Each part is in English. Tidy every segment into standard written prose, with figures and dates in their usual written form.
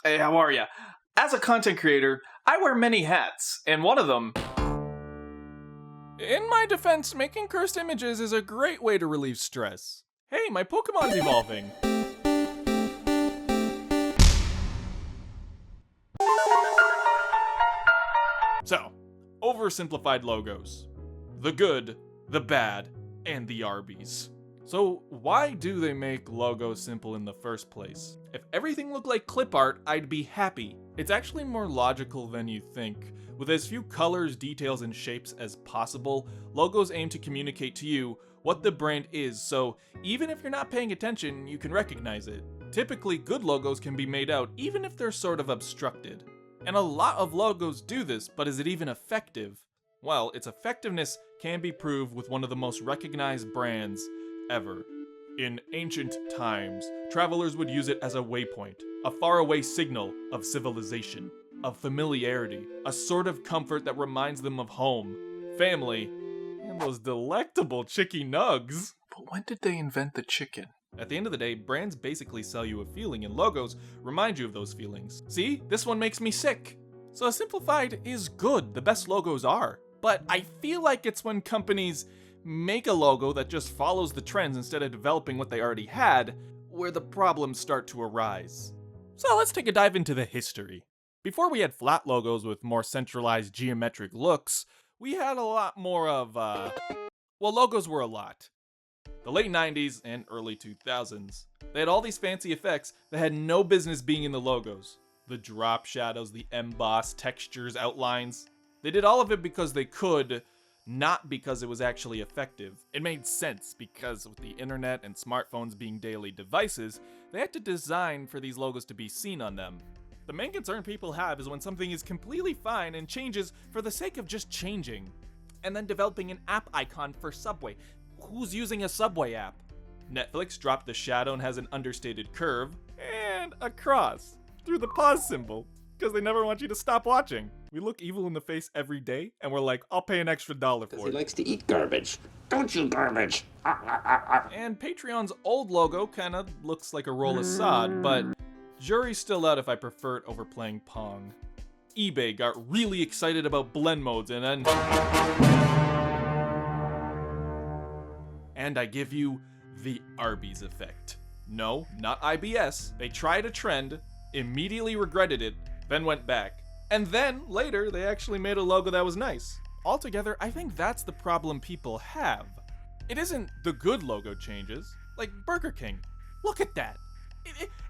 Hey, how are ya? As a content creator, I wear many hats, and one of them... In my defense, making cursed images is a great way to relieve stress. Hey, my Pokemon's evolving. So, oversimplified logos. The good, the bad, and the Arby's. So why do they make logos simple in the first place? If everything looked like clip art, I'd be happy. It's actually more logical than you think. With as few colors, details, and shapes as possible, logos aim to communicate to you what the brand is, so even if you're not paying attention, you can recognize it. Typically, good logos can be made out even if they're sort of obstructed. And a lot of logos do this, but is it even effective? Well, its effectiveness can be proved with one of the most recognized brands ever. In ancient times, travelers would use it as a waypoint, a faraway signal of civilization, of familiarity, a sort of comfort that reminds them of home, family, and those delectable chicky nugs. But when did they invent the chicken? At the end of the day, brands basically sell you a feeling, and logos remind you of those feelings. See, this one makes me sick. So simplified is good, the best logos are. But I feel like it's when companies make a logo that just follows the trends instead of developing what they already had, where the problems start to arise. So let's take a dive into the history. Before we had flat logos with more centralized geometric looks, we had a lot more of, logos were a lot. The late 90s and early 2000s, they had all these fancy effects that had no business being in the logos. The drop shadows, the emboss, textures, outlines. They did all of it because they could, not because it was actually effective. It made sense because with the internet and smartphones being daily devices, they had to design for these logos to be seen on them. The main concern people have is when something is completely fine and changes for the sake of just changing. And then developing an app icon for Subway. Who's using a Subway app? Netflix dropped the shadow and has an understated curve and a cross through the pause symbol because they never want you to stop watching. We look evil in the face every day and we're like, I'll pay an extra $1 for it. He likes to eat garbage. Don't you garbage. And Patreon's old logo kind of looks like a roll of sod, but jury's still out if I prefer it over playing Pong. eBay got really excited about blend modes and then... And I give you the Arby's effect. No, not IBS. They tried a trend, immediately regretted it, then went back. And then, later, they actually made a logo that was nice. Altogether, I think that's the problem people have. It isn't the good logo changes, like Burger King. Look at that.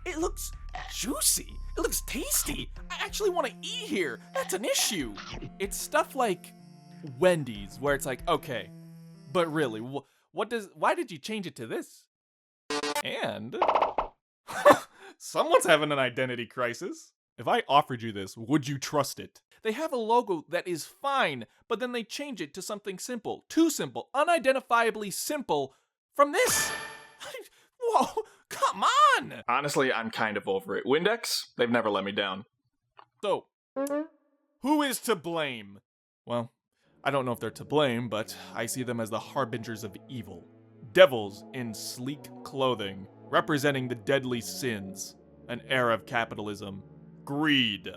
It looks juicy. It looks tasty. I actually want to eat here. That's an issue. It's stuff like Wendy's, where it's like, okay, but really, why did you change it to this? And someone's having an identity crisis. If I offered you this, would you trust it? They have a logo that is fine, but then they change it to something simple, too simple, unidentifiably simple from this. Whoa, come on! Honestly, I'm kind of over it. Windex, they've never let me down. So, who is to blame? Well, I don't know if they're to blame, but I see them as the harbingers of evil. Devils in sleek clothing, representing the deadly sins, an era of capitalism, greed.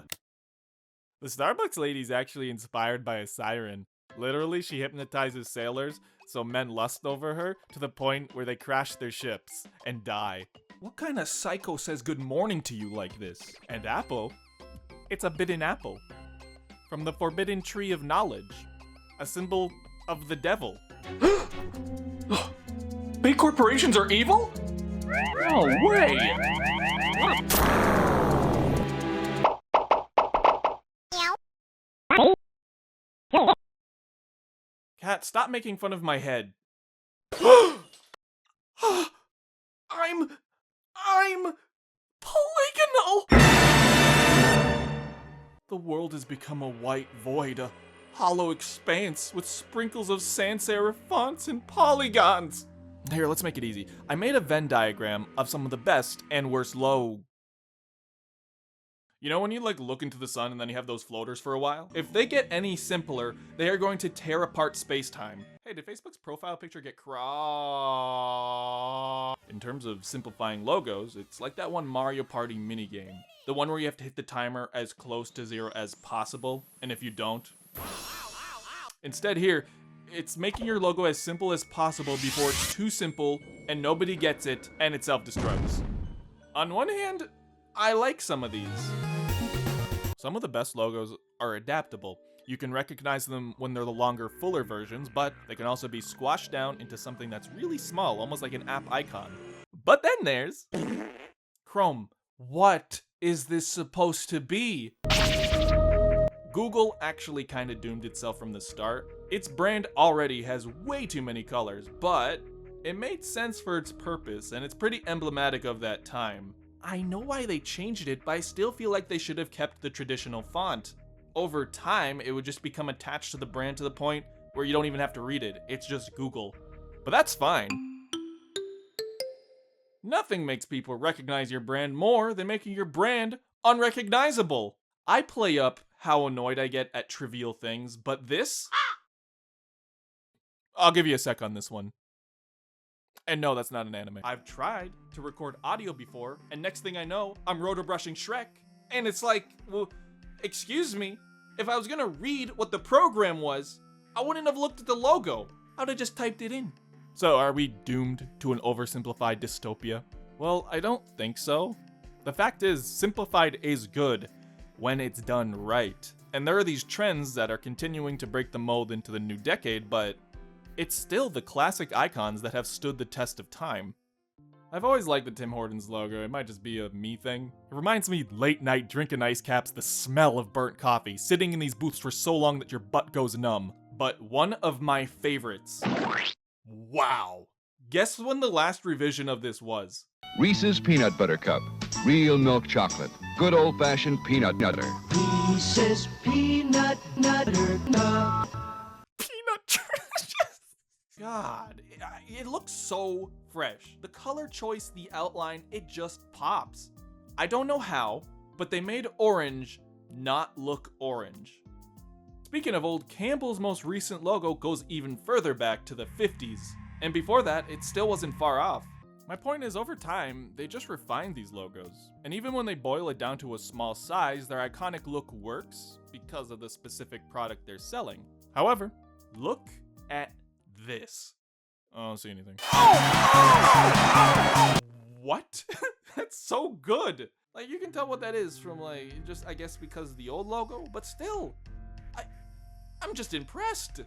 The Starbucks lady's actually inspired by a siren. Literally, she hypnotizes sailors so men lust over her to the point where they crash their ships and die. What kind of psycho says good morning to you like this? And apple? It's a bidden apple. From the forbidden tree of knowledge. A symbol of the devil. Big corporations are evil? No way! Cat, stop making fun of my head. I'm polygonal! The world has become a white void, a hollow expanse with sprinkles of sans serif fonts and polygons. Here, let's make it easy. I made a Venn diagram of some of the best and worst You know when you like look into the sun and then you have those floaters for a while? If they get any simpler, they are going to tear apart space-time. Hey, did Facebook's profile picture get cropped? In terms of simplifying logos, it's like that one Mario Party minigame. The one where you have to hit the timer as close to 0 as possible, and if you don't... Instead here, it's making your logo as simple as possible before it's too simple and nobody gets it and it self-destructs. On one hand, I like some of these. Some of the best logos are adaptable. You can recognize them when they're the longer, fuller versions, but they can also be squashed down into something that's really small, almost like an app icon. But then there's... Chrome. What is this supposed to be? Google actually kind of doomed itself from the start. Its brand already has way too many colors, but it made sense for its purpose, and it's pretty emblematic of that time. I know why they changed it, but I still feel like they should have kept the traditional font. Over time, it would just become attached to the brand to the point where you don't even have to read it. It's just Google. But that's fine. Nothing makes people recognize your brand more than making your brand unrecognizable. I play up how annoyed I get at trivial things, but this? I'll give you a sec on this one. And no, that's not an anime. I've tried to record audio before, and next thing I know, I'm rotor-brushing Shrek. And it's like, well, excuse me, if I was gonna read what the program was, I wouldn't have looked at the logo. I'd have just typed it in. So are we doomed to an oversimplified dystopia? Well, I don't think so. The fact is, simplified is good when it's done right. And there are these trends that are continuing to break the mold into the new decade, but it's still the classic icons that have stood the test of time. I've always liked the Tim Hortons logo. It might just be a me thing. It reminds me late night drinking ice caps, the smell of burnt coffee, sitting in these booths for so long that your butt goes numb. But one of my favorites. Wow. Guess when the last revision of this was? Reese's Peanut Butter Cup. Real milk chocolate. Good old-fashioned peanut butter. Reese's Peanut Butter Cup. Peanut God, it looks so fresh. The color choice, the outline, it just pops. I don't know how, but they made orange not look orange. Speaking of old, Campbell's most recent logo goes even further back to the 50s. And before that, it still wasn't far off. My point is, over time, they just refined these logos. And even when they boil it down to a small size, their iconic look works because of the specific product they're selling. However, look at this. I don't see anything. What? That's so good. Like, you can tell what that is from, like, just, I guess, because of the old logo, but still, I'm just impressed.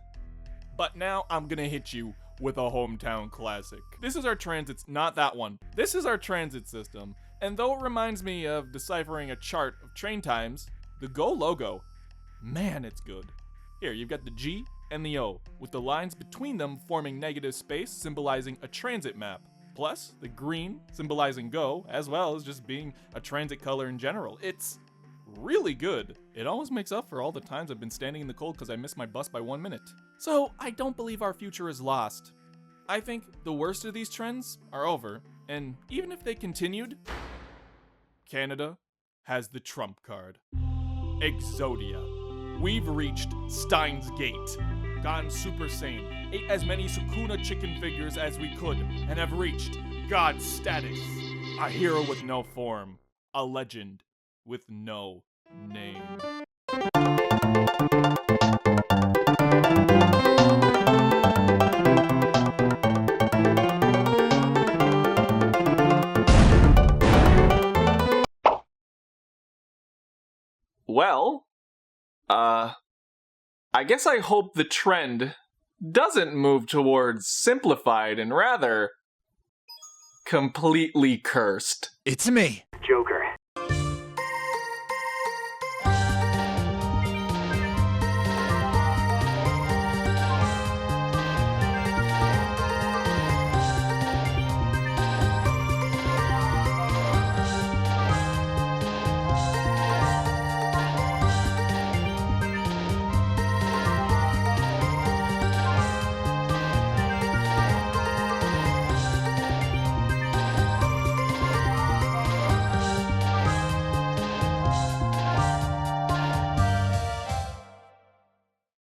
But now I'm gonna hit you with a hometown classic. This is our transit, not that one. This is our transit system, and though it reminds me of deciphering a chart of train times, the Go logo, man, it's good. Here, you've got the G and the O, with the lines between them forming negative space, symbolizing a transit map. Plus, the green, symbolizing go, as well as just being a transit color in general. It's really good. It almost makes up for all the times I've been standing in the cold because I missed my bus by 1 minute. So, I don't believe our future is lost. I think the worst of these trends are over, and even if they continued, Canada has the trump card. Exodia. We've reached Steins Gate, gone Super Saiyan, ate as many Sukuna chicken figures as we could, and have reached God status. A hero with no form, a legend with no name. Well, I guess I hope the trend doesn't move towards simplified and rather completely cursed. It's me. Joker.